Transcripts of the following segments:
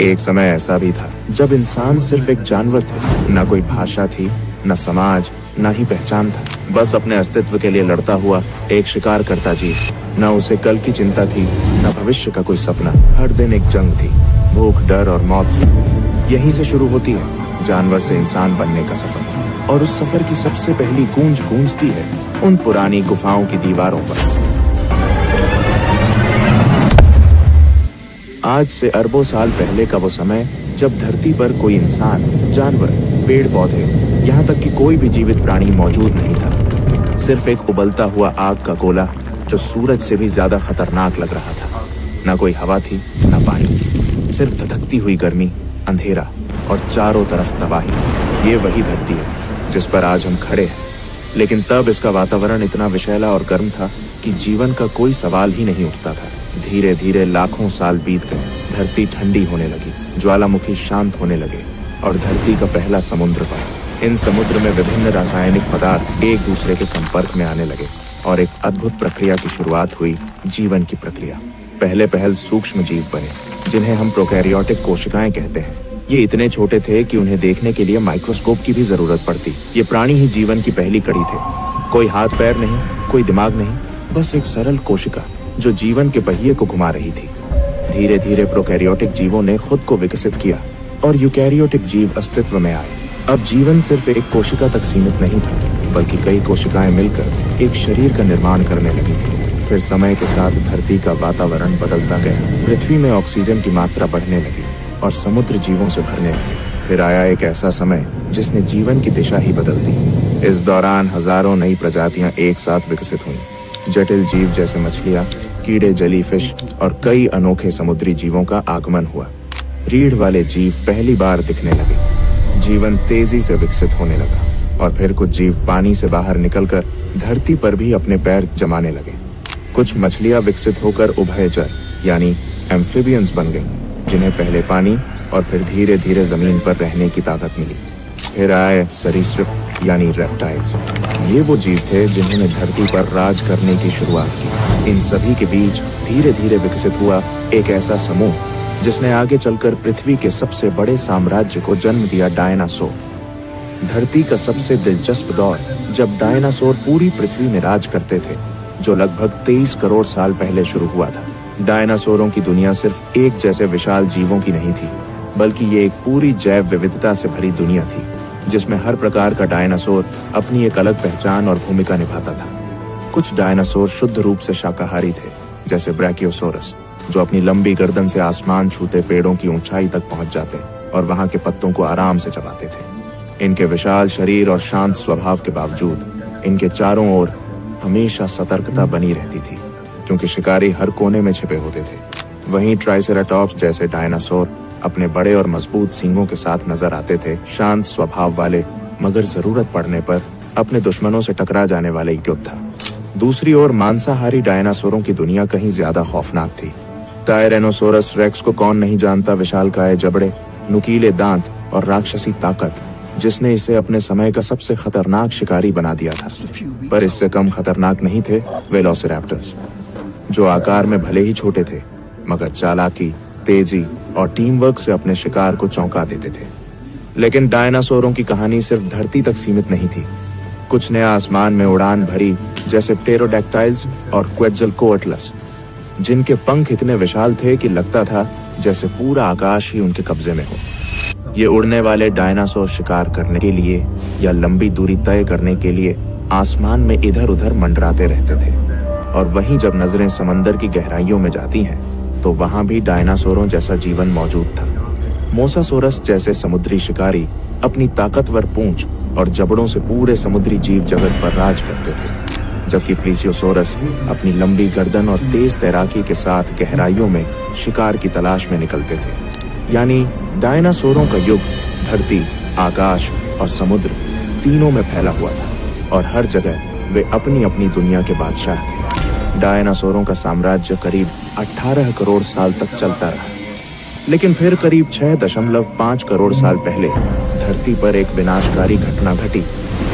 एक समय ऐसा भी था जब इंसान सिर्फ एक जानवर थे। ना कोई भाषा थी, न समाज, ना ही पहचान था। बस अपने अस्तित्व के लिए लड़ता हुआ एक शिकार करता जीव। न उसे कल की चिंता थी, न भविष्य का कोई सपना। हर दिन एक जंग थी, भूख, डर और मौत से। यहीं से शुरू होती है जानवर से इंसान बनने का सफर। और उस सफर की सबसे पहली गूंज गूंजती है उन पुरानी गुफाओं की दीवारों पर। आज से अरबों साल पहले का वो समय जब धरती पर कोई इंसान, जानवर, पेड़ पौधे, यहाँ तक कि कोई भी जीवित प्राणी मौजूद नहीं था। सिर्फ एक उबलता हुआ आग का गोला जो सूरज से भी ज्यादा खतरनाक लग रहा था। ना कोई हवा थी, ना पानी, सिर्फ धधकती हुई गर्मी, अंधेरा और चारों तरफ तबाही। ये वही धरती है जिस पर आज हम खड़े हैं। लेकिन तब इसका वातावरण इतना विषैला और गर्म था कि जीवन का कोई सवाल ही नहीं उठता था। धीरे धीरे लाखों साल बीत गए। धरती ठंडी होने लगी, ज्वालामुखी शांत होने लगे और धरती का पहला समुद्र बना। इन समुद्र में विभिन्न रासायनिक पदार्थ एक दूसरे के संपर्क में आने लगे और एक अद्भुत प्रक्रिया की शुरुआत हुई, जीवन की प्रक्रिया। पहले पहल सूक्ष्म जीव बने, जिन्हें हम प्रोकैरियोटिक कोशिकाएं कहते हैं। ये इतने छोटे थे कि उन्हें देखने के लिए माइक्रोस्कोप की भी जरूरत पड़ती। ये प्राणी ही जीवन की पहली कड़ी थे। कोई हाथ पैर नहीं, कोई दिमाग नहीं, बस एक सरल कोशिका जो जीवन के पहिए को घुमा रही थी। धीरे धीरे प्रोकैरियोटिक जीवों ने खुद को विकसित किया और यूकैरियोटिक जीव अस्तित्व में आए। अब जीवन सिर्फ एक कोशिका तक सीमित नहीं था, बल्कि कई कोशिकाएं मिलकर एक शरीर का निर्माण करने लगी थी। फिर समय के साथ धरती का वातावरण बदलता गया। पृथ्वी में ऑक्सीजन की मात्रा बढ़ने लगी और समुद्र जीवों से भरने लगे। फिर आया एक ऐसा समय जिसने जीवन की दिशा ही बदल दी। इस दौरान हजारों नई प्रजातियां एक साथ विकसित हुईं। जटिल जीव जैसे मछलियां, कीड़े, जेलीफिश और कई अनोखे समुद्री जीवों का आगमन हुआ। रीढ़ वाले जीव पहली बार दिखने लगे। जीवन तेजी से विकसित होने लगा और फिर कुछ जीव पानी से बाहर निकलकर धरती पर भी अपने पैर जमाने लगे। कुछ मछलियां विकसित होकर उभयचर यानी एम्फिबियंस बन गईं, जिन्हें पहले पानी और फिर धीरे धीरे जमीन पर रहने की ताकत मिली। फिर आए सरीसृप यानी रेप्टाइल्स। ये वो जीव थे जिन्होंने धरती पर राज करने की शुरुआत की। इन सभी के बीच धीरे धीरे विकसित हुआ एक ऐसा समूह जिसने आगे चलकर पृथ्वी के सबसे बड़े साम्राज्य को जन्म दिया, डायनासोर। धरती का सबसे दिलचस्प दौर जब डायनासोर पूरी पृथ्वी में राज करते थे, जो लगभग 23 करोड़ साल पहले शुरू हुआ था। डायनासोरों की दुनिया सिर्फ एक जैसे विशाल जीवों की नहीं थी, बल्कि ये एक पूरी जैव विविधता से भरी दुनिया थी, जिसमें हर प्रकार का डायनासोर अपनी एक अलग पहचान और भूमिका निभाता था। कुछ डायनासोर शुद्ध रूप से शाकाहारी थे, जैसे ब्रैकियोसोरस, जो अपनी लंबी गर्दन से आसमान छूते पेड़ों की ऊंचाई तक पहुंच जाते और वहां के पत्तों को आराम से चबाते थे। इनके विशाल शरीर और शांत स्वभाव के बावजूद इनके चारों ओर हमेशा सतर्कता बनी रहती थी, क्योंकि शिकारी हर कोने में छिपे होते थे। वहीं ट्राइसेराटॉप्स जैसे डायनासोर अपने बड़े और मजबूत सींगों के साथ नजर आते थे, शांत स्वभाव वाले, मगर जरूरत पड़ने पर अपने दुश्मनों से टकरा जाने वाले योद्धा। दूसरी ओर मांसाहारी डायनासोरों की दुनिया कहीं ज्यादा खौफनाक थी। टायरेनोसोरस रेक्स को कौन नहीं जानता, विशालकाय जबड़े, नुकीले दांत और राक्षसी ताकत, जिसने इसे अपने समय का सबसे खतरनाक शिकारी बना दिया था। पर इससे कम खतरनाक नहीं थे वेलोसिरैप्टर्स, जो आकार में भले ही छोटे थे, मगर चालाकी, तेजी और टीम वर्क से अपने शिकार को चौंका देते थे। लेकिन डायनासोरों की कहानी सिर्फ धरती तक सीमित नहीं थी। कुछ ने आसमान में उड़ान भरी, जैसे प्टेरोडैक्टाइल्स और क्वेट्ज़लकोअट्लस, जिनके पंख इतने विशाल थे कि लगता था जैसे पूरा आकाश ही उनके कब्जे में हो। ये उड़ने वाले डायनासोर शिकार करने के लिए या लंबी दूरी तय करने के लिए आसमान में इधर उधर मंडराते रहते थे। और वहीं जब नजरें समंदर की गहराइयों में जाती हैं, तो वहां भी डायनासोरों जैसा जीवन मौजूद था। मोसासोरस जैसे समुद्री शिकारी अपनी ताकतवर पूंछ और जबड़ों से पूरे समुद्री जीव जगत पर राज करते थे, जबकि प्लीसियोसोरस अपनी लंबी गर्दन और तेज तैराकी के साथ गहराइयों में शिकार की तलाश में निकलते थे। यानी डायनासोरों का युग धरती, आकाश और समुद्र तीनों में फैला हुआ था, और हर जगह वे अपनी अपनी दुनिया के बादशाह थे। डायनासोरों का साम्राज्य करीब 18 करोड़ साल तक चलता रहा, लेकिन फिर करीब 6.5 करोड़ साल पहले धरती पर एक विनाशकारी घटना घटी।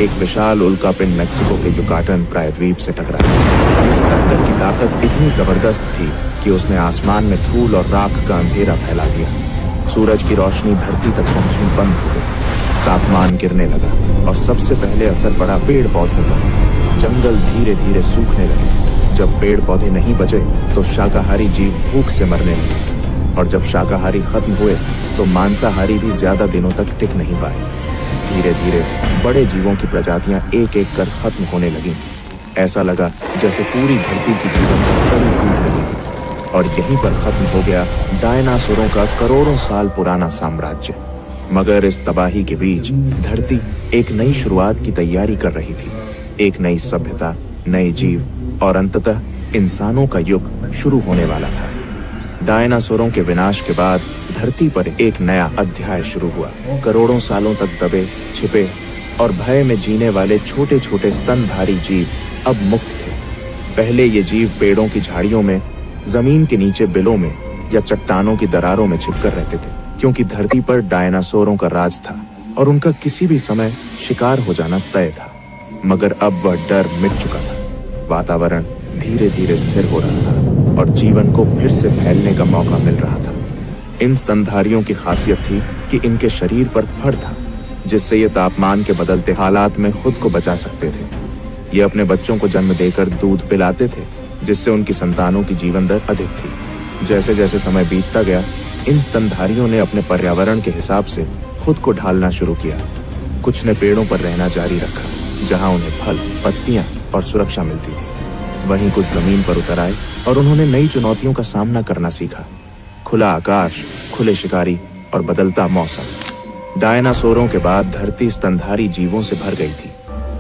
एक विशाल उल्कापिंड मेक्सिको के युकाटन प्रायद्वीप से टकराया। इस टक्कर की ताकत इतनी जबरदस्त थी कि उसने आसमान में धूल और राख का अंधेरा फैला दिया। सूरज की रोशनी धरती तक पहुंचनी बंद हो गई। तापमान गिरने लगा और सबसे पहले असर पड़ा पेड़ पौधों पर। जंगल धीरे धीरे सूखने लगे। जब पेड़ पौधे नहीं बचे तो शाकाहारी जीव भूख से मरने लगे, और जब शाकाहारी खत्म हुए तो मांसाहारी भी ज्यादा दिनों तक टिक नहीं पाए। धीरे धीरे बड़े जीवों की प्रजातियां एक एक कर खत्म होने लगीं। ऐसा लगा जैसे पूरी धरती की जीवन का कड़ी टूट रही है। और यहीं पर खत्म हो गया डायनासोरों का करोड़ों साल पुराना साम्राज्य। मगर इस तबाही के बीच धरती एक नई शुरुआत की तैयारी कर रही थी। एक नई सभ्यता, नए जीव और अंततः इंसानों का युग शुरू होने वाला था। डायनासोरों के विनाश के बाद धरती पर एक नया अध्याय शुरू हुआ। करोड़ों सालों तक दबे, छिपे और भय में जीने वाले छोटे छोटे स्तनधारी जीव अब मुक्त थे। पहले ये जीव पेड़ों की झाड़ियों में, जमीन के नीचे बिलों में या चट्टानों की दरारों में छिपकर रहते थे, क्योंकि धरती पर डायनासोरों का राज था और उनका किसी भी समय शिकार हो जाना तय था। मगर अब वह डर मिट चुका था। वातावरण धीरे धीरे स्थिर हो रहा था और जीवन को फिर से फैलने का मौका मिल रहा था। इन स्तनधारियों की खासियत थी कि इनके शरीर पर फर था, जिससे ये तापमान के बदलते हालात में खुद को बचा सकते थे। ये अपने बच्चों को जन्म देकर दूध पिलाते थे, जिससे उनकी संतानों की जीवन दर अधिक थी। जैसे जैसे समय बीतता गया, इन स्तनधारियों ने अपने पर्यावरण के हिसाब से खुद को ढालना शुरू किया। कुछ ने पेड़ों पर रहना जारी रखा, जहां उन्हें फल, पत्तियां और सुरक्षा मिलती थी। वहीं कुछ जमीन पर उतर आए और उन्होंने नई चुनौतियों का सामना करना सीखा। खुला आकाश, खुले शिकारी और बदलता मौसम। डायनासोरों के बाद धरती स्तनधारी जीवों से भर गई थी,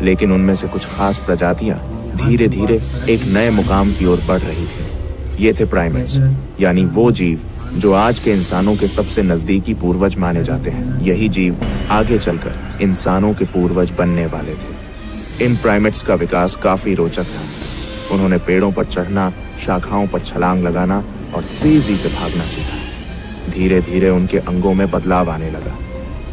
लेकिन उनमें से कुछ खास प्रजातियां धीरे धीरे एक नए मुकाम की ओर बढ़ रही थी। ये थे प्राइमेट्स, यानी वो जीव जो आज के इंसानों के सबसे नजदीकी पूर्वज माने जाते हैं। यही जीव आगे चलकर इंसानों के पूर्वज बनने वाले थे। इन प्राइमेट्स का विकास काफी रोचक था। उन्होंने पेड़ों पर चढ़ना, शाखाओं पर छलांग लगाना और तेजी से भागना सीखा। धीरे धीरे उनके अंगों में बदलाव आने लगा।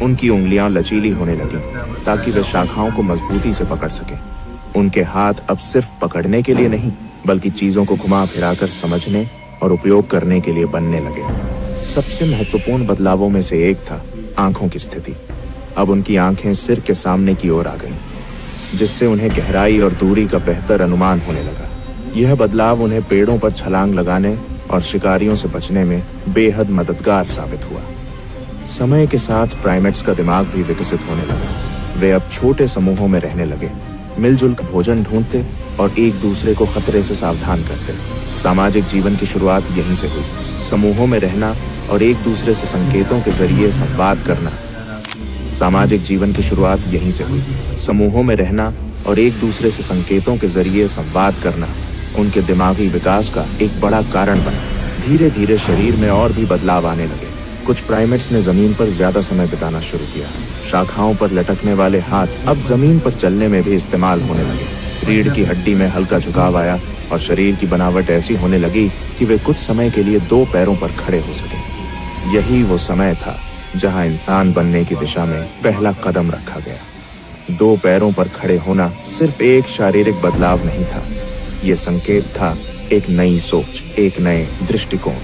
उनकी उंगलियां लचीली होने लगीं ताकि वे शाखाओं को मजबूती से पकड़ सकें। उनके हाथ अब सिर्फ पकड़ने के लिए नहीं, बल्कि चीजों को घुमा फिराकर समझने और उपयोग करने के लिए बनने लगे। सबसे महत्वपूर्ण बदलावों में से एक था आंखों की स्थिति। अब उनकी आंखें सिर के सामने की ओर आ गईं, जिससे उन्हें गहराई और दूरी का बेहतर अनुमान होने लगा। यह बदलाव उन्हें पेड़ों पर छलांग लगाने और शिकारियों से बचने में बेहद मददगार साबित हुआ। समय के साथ प्राइमेट्स का दिमाग भी विकसित होने लगा। वे अब छोटे समूहों में रहने लगे, मिलजुल कर भोजन ढूंढते और एक दूसरे को खतरे से सावधान करते। सामाजिक जीवन की शुरुआत यहीं से हुई। समूहों में रहना और एक दूसरे से संकेतों के जरिए संवाद करना। सामाजिक जीवन की शुरुआत यहीं से हुई। समूहों में रहना और एक दूसरे से संकेतों के जरिए संवाद करना उनके दिमागी विकास का एक बड़ा कारण बना। धीरे धीरे शरीर में और भी बदलाव आने लगे। कुछ प्राइमेट्स ने जमीन पर ज्यादा समय बिताना शुरू किया। शाखाओं पर लटकने वाले हाथ अब जमीन पर चलने में भी इस्तेमाल होने लगे। रीढ़ की हड्डी में हल्का झुकाव आया और शरीर की बनावट ऐसी होने लगी कि वे कुछ समय के लिए दो पैरों पर खड़े हो सके। यही वो समय था जहां इंसान बनने की दिशा में पहला कदम रखा गया। दो पैरों पर खड़े होना सिर्फ एक शारीरिक बदलाव नहीं था, ये संकेत था एक नई सोच, एक नए दृष्टिकोण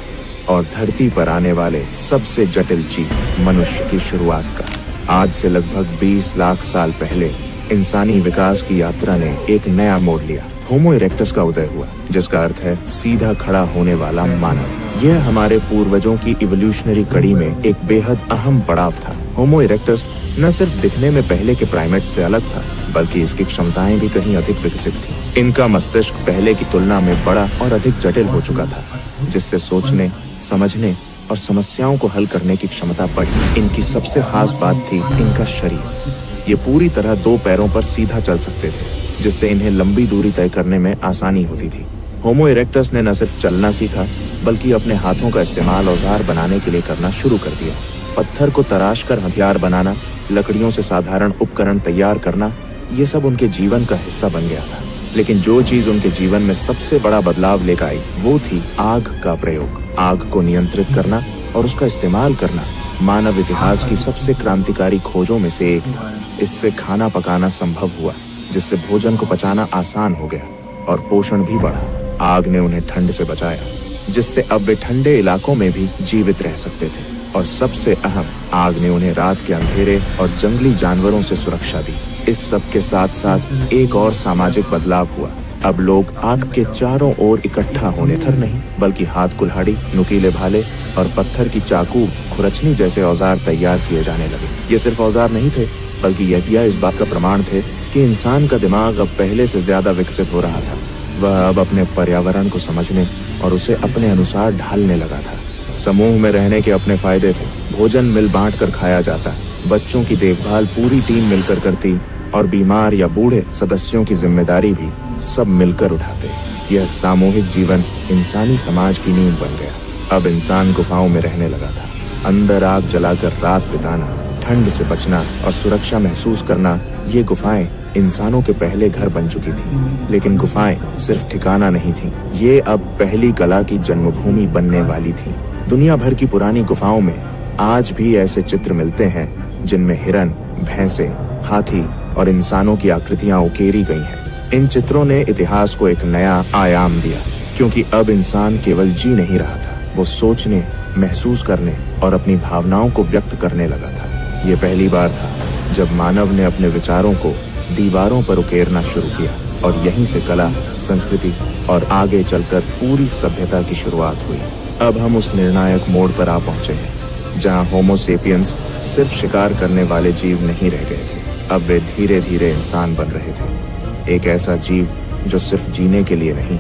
और धरती पर आने वाले सबसे जटिल जीव मनुष्य की शुरुआत का। आज से लगभग 20 लाख साल पहले इंसानी विकास की यात्रा ने एक नया मोड़ लिया। होमो इरेक्टस का उदय हुआ, जिसका अर्थ है सीधा खड़ा होने वाला मानव। यह हमारे पूर्वजों की इवोल्यूशनरी कड़ी में एक बेहद अहम पड़ाव था। होमो इरेक्टस न सिर्फ दिखने में पहले के प्राइमेट्स से अलग था, बल्कि इसकी क्षमताएं भी कहीं अधिक विकसित थीं। इनका मस्तिष्क पहले की तुलना में बड़ा और अधिक जटिल हो चुका था, जिससे सोचने, समझने और समस्याओं को हल करने की क्षमता बढ़ी। इनकी सबसे खास बात थी इनका शरीर। ये पूरी तरह दो पैरों पर सीधा चल सकते थे, जिससे इन्हें लंबी दूरी तय करने में आसानी होती थी। होमो इरेक्टस ने न सिर्फ चलना सीखा, बल्कि अपने हाथों का इस्तेमाल औजार बनाने के लिए करना शुरू कर दिया। पत्थर को तराश कर हथियार बनाना, लकड़ियों से साधारण उपकरण तैयार करना, ये सब उनके जीवन का हिस्सा बन गया था। लेकिन जो चीज उनके जीवन में सबसे बड़ा बदलाव लेकर आई, वो थी आग का प्रयोग। आग को नियंत्रित करना और उसका इस्तेमाल करना मानव इतिहास की सबसे क्रांतिकारी खोजों में से एक था। इससे खाना पकाना संभव हुआ, जिससे भोजन को पचाना आसान हो गया और पोषण भी बढ़ा। आग ने उन्हें ठंड से बचाया, जिससे अब वे ठंडे इलाकों में भी जीवित रह सकते थे। और सबसे अहम, आग ने उन्हें रात के अंधेरे और जंगली जानवरों से सुरक्षा दी। इस सब के साथ साथ एक और सामाजिक बदलाव हुआ। अब लोग आग के चारों ओर इकट्ठा होने थर नहीं, बल्कि हाथ कुल्हाड़ी, नुकीले भाले और पत्थर की चाकू, खुरचनी जैसे औजार तैयार किए जाने लगे। ये सिर्फ औजार नहीं थे, बल्कि यह इस बात का प्रमाण थे कि इंसान का दिमाग अब पहले से ज्यादा विकसित हो रहा था। वह अब अपने पर्यावरण को समझने और उसे अपने अनुसार ढालने लगा था। समूह में रहने के अपने फायदे थे। भोजन मिल बांट कर खाया जाता, बच्चों की देखभाल पूरी टीम मिलकर करती और बीमार या बूढ़े सदस्यों की जिम्मेदारी भी सब मिलकर उठाते। यह सामूहिक जीवन इंसानी समाज की नींव बन गया। अब इंसान गुफाओं में रहने लगा था। अंदर आग जलाकर रात बिताना, ठंड से बचना और सुरक्षा महसूस करना, ये गुफाएं इंसानों के पहले घर बन चुकी थी। लेकिन गुफाएं सिर्फ ठिकाना नहीं थी, ये अब पहली कला की जन्मभूमि बनने वाली थी। दुनिया भर की पुरानी गुफाओं में आज भी ऐसे चित्र मिलते हैं जिनमें हिरन, भैंसे, हाथी और इंसानों की आकृतियां उकेरी गई हैं। इन चित्रों ने इतिहास को एक नया आयाम दिया, क्योंकि अब इंसान केवल जी नहीं रहा था, वो सोचने, महसूस करने और अपनी भावनाओं को व्यक्त करने लगा था। ये पहली बार था जब मानव ने अपने विचारों को दीवारों पर उकेरना शुरू किया, और यहीं से कला, संस्कृति और आगे चलकर पूरी सभ्यता की शुरुआत हुई। अब हम उस निर्णायक मोड़ पर आ पहुंचे हैं जहां होमो सेपियंस सिर्फ शिकार करने वाले जीव नहीं रह गए थे, अब वे धीरे धीरे इंसान बन रहे थे। एक ऐसा जीव जो सिर्फ जीने के लिए नहीं,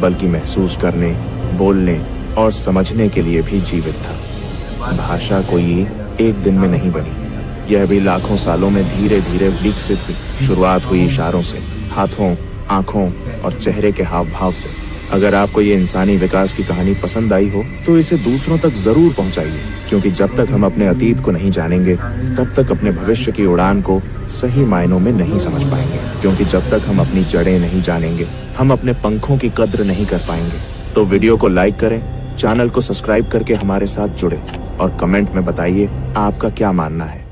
बल्कि महसूस करने, बोलने और समझने के लिए भी जीवित था। भाषा कोई एक दिन में नहीं बनी, यह भी लाखों सालों में धीरे धीरे विकसित हुई। शुरुआत हुई इशारों से, हाथों, आंखों और चेहरे के हाव भाव से। अगर आपको ये इंसानी विकास की कहानी पसंद आई हो तो इसे दूसरों तक जरूर पहुंचाइए, क्योंकि जब तक हम अपने अतीत को नहीं जानेंगे तब तक अपने भविष्य की उड़ान को सही मायनों में नहीं समझ पाएंगे। क्योंकि जब तक हम अपनी जड़ें नहीं जानेंगे, हम अपने पंखों की कद्र नहीं कर पाएंगे। तो वीडियो को लाइक करें, चैनल को सब्सक्राइब करके हमारे साथ जुड़े और कमेंट में बताइए आपका क्या मानना है।